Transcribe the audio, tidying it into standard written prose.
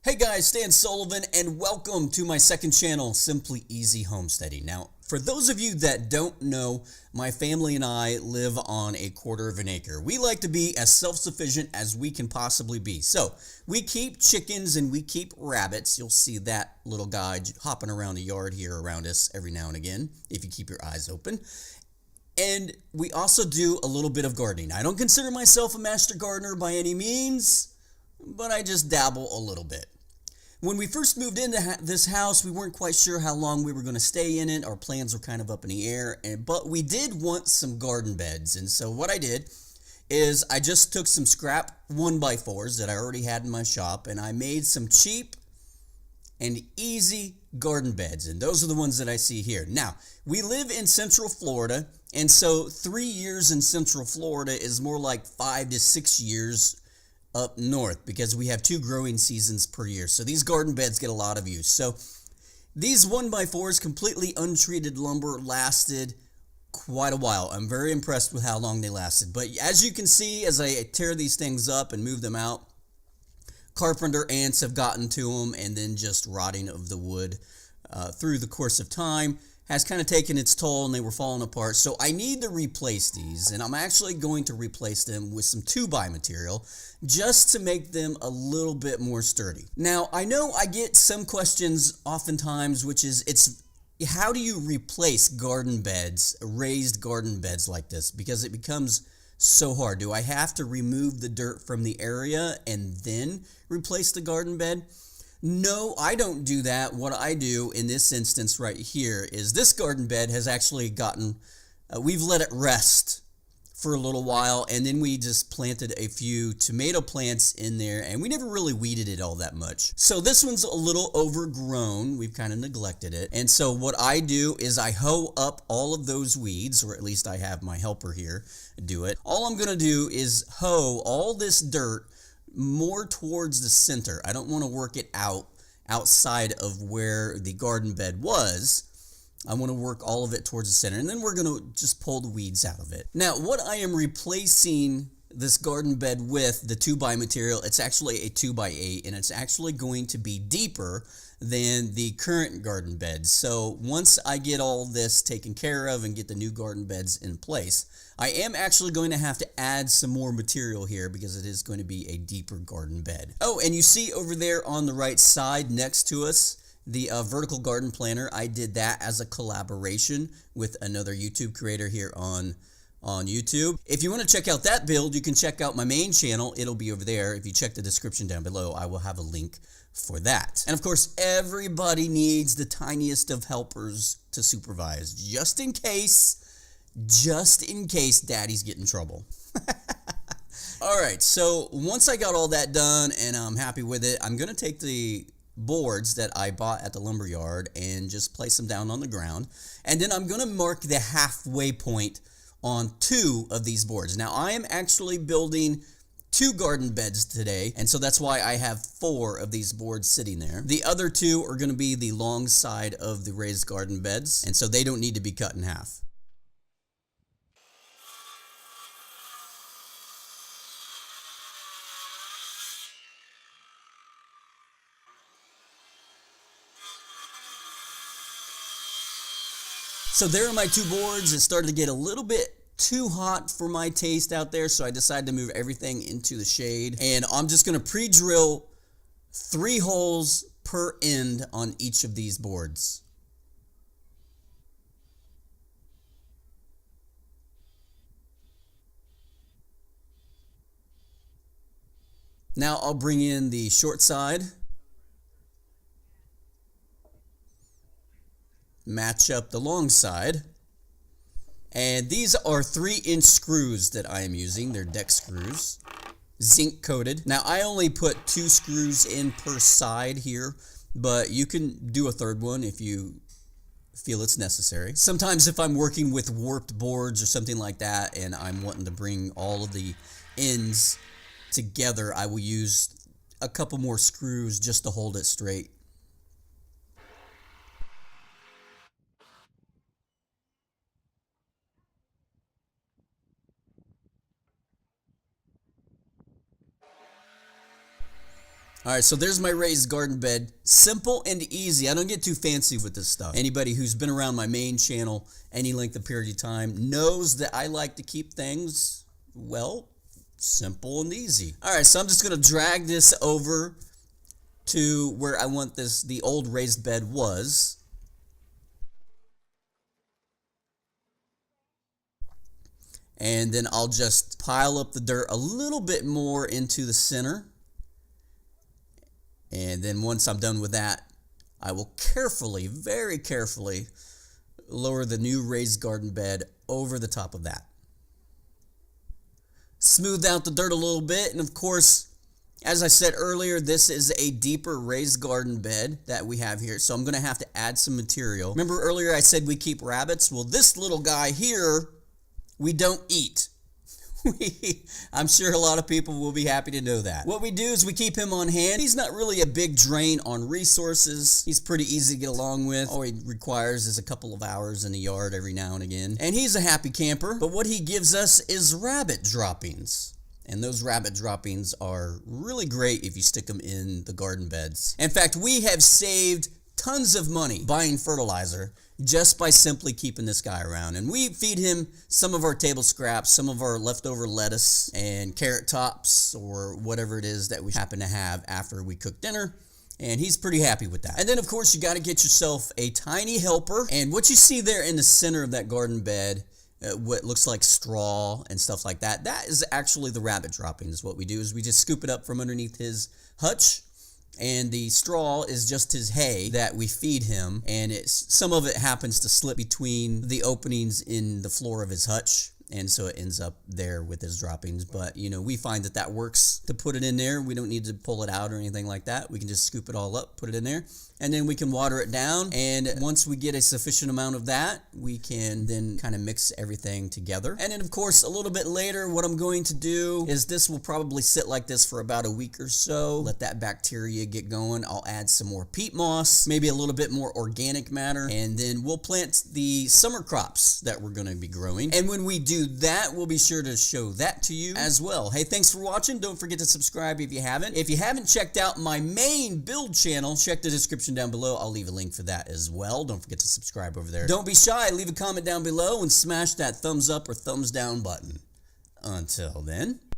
Hey guys, Stan Sullivan, and welcome to my second channel, Simply Easy Homesteading. Now, for those of you that don't know, my family and I live on a quarter of an acre. We like to be as self-sufficient as we can possibly be. So, we keep chickens and we keep rabbits. You'll see that little guy hopping around the yard here around us every now and again, if you keep your eyes open. And we also do a little bit of gardening. I don't consider myself a master gardener by any means, but I just dabble a little bit. When we first moved into this house, we weren't quite sure how long we were going to stay in it. Our plans were kind of up in the air, but we did want some garden beds. And so what I did is I just took some scrap 1x4s that I already had in my shop, and I made some cheap and easy garden beds. And those are the ones that I see here. Now, we live in Central Florida, and so 3 years in Central Florida is more like 5 to 6 years up north because we have 2 growing seasons per year. So these garden beds get a lot of use. So these 1x4s, completely untreated lumber, lasted quite a while. I'm very impressed with how long they lasted. But as you can see, as I tear these things up and move them out, carpenter ants have gotten to them, and then just rotting of the wood through the course of time has kind of taken its toll, and they were falling apart. So I need to replace these, and I'm actually going to replace them with some 2x material just to make them a little bit more sturdy. Now, I know I get some questions oftentimes, which is how do you replace garden beds, raised garden beds like this? Because it becomes so hard. Do I have to remove the dirt from the area and then replace the garden bed? No, I don't do that. What I do in this instance right here is this garden bed has actually gotten, we've let it rest for a little while, and then we just planted a few tomato plants in there, and we never really weeded it all that much. So this one's a little overgrown. We've kind of neglected it. And so what I do is I hoe up all of those weeds, or at least I have my helper here do it. All I'm going to do is hoe all this dirt more towards the center. I don't want to work it outside of where the garden bed was. I want to work all of it towards the center, and then we're going to just pull the weeds out of it. Now, what I am replacing this garden bed with, the 2x material, it's actually a 2x8, and it's actually going to be deeper than the current garden beds. So once I get all this taken care of and get the new garden beds in place, I am actually going to have to add some more material here because it is going to be a deeper garden bed. Oh, and you see over there on the right side next to us, the vertical garden planter. I did that as a collaboration with another YouTube creator here on YouTube. If you want to check out that build, you can check out my main channel. It'll be over there. If you check the description down below, I will have a link for that. And of course, everybody needs the tiniest of helpers to supervise, just in case daddy's getting in trouble. All right, so once I got all that done and I'm happy with it, I'm going to take the boards that I bought at the lumber yard and just place them down on the ground. And then I'm going to mark the halfway point on 2 of these boards. Now, I am actually building 2 garden beds today, and so that's why I have 4 of these boards sitting there. The other 2 are going to be the long side of the raised garden beds, and so they don't need to be cut in half. So there are my 2 boards. It started to get a little bit too hot for my taste out there, so I decided to move everything into the shade. And I'm just going to pre-drill 3 holes per end on each of these boards. Now I'll bring in the short side, match up the long side, and these are 3-inch screws that I am using. They're deck screws, zinc coated. Now I only put 2 screws in per side here, but you can do a 3rd one if you feel it's necessary. Sometimes if I'm working with warped boards or something like that and I'm wanting to bring all of the ends together, I will use a couple more screws just to hold it straight. All All right, so there's my raised garden bed. Simple and easy. I don't get too fancy with this stuff. Anybody who's been around my main channel any length of period of time knows that I like to keep things, well, simple and easy. All right, so I'm just going to drag this over to where I want the old raised bed was. And then I'll just pile up the dirt a little bit more into the center. And then once I'm done with that, I will carefully, very carefully, lower the new raised garden bed over the top of that. Smooth out the dirt a little bit, and of course, as I said earlier, this is a deeper raised garden bed that we have here, so I'm going to have to add some material. Remember earlier I said we keep rabbits? Well, this little guy here, we don't eat. I'm sure a lot of people will be happy to know that. What we do is we keep him on hand. He's not really a big drain on resources. He's pretty easy to get along with. All he requires is a couple of hours in the yard every now and again. And he's a happy camper, but what he gives us is rabbit droppings. And those rabbit droppings are really great if you stick them in the garden beds. In fact, we have saved tons of money buying fertilizer just by simply keeping this guy around. And we feed him some of our table scraps, some of our leftover lettuce and carrot tops or whatever it is that we happen to have after we cook dinner. And he's pretty happy with that. And then, of course, you got to get yourself a tiny helper. And what you see there in the center of that garden bed, what looks like straw and stuff like that, that is actually the rabbit droppings. What we do is we just scoop it up from underneath his hutch. And the straw is just his hay that we feed him, and some of it happens to slip between the openings in the floor of his hutch, and so it ends up there with his droppings. But, you know, we find that that works to put it in there. We don't need to pull it out or anything like that. We can just scoop it all up, put it in there, and then we can water it down. And once we get a sufficient amount of that, we can then kind of mix everything together. And then, of course, a little bit later, what I'm going to do is this will probably sit like this for about a week or so. Let that bacteria get going. I'll add some more peat moss, maybe a little bit more organic matter, and then we'll plant the summer crops that we're going to be growing. And when we do that, we'll be sure to show that to you as well. Hey, thanks for watching. Don't forget to subscribe if you haven't. If you haven't checked out my main build channel, check the description down below. I'll leave a link for that as well. Don't forget to subscribe over there. Don't be shy. Leave a comment down below and smash that thumbs up or thumbs down button. Until then.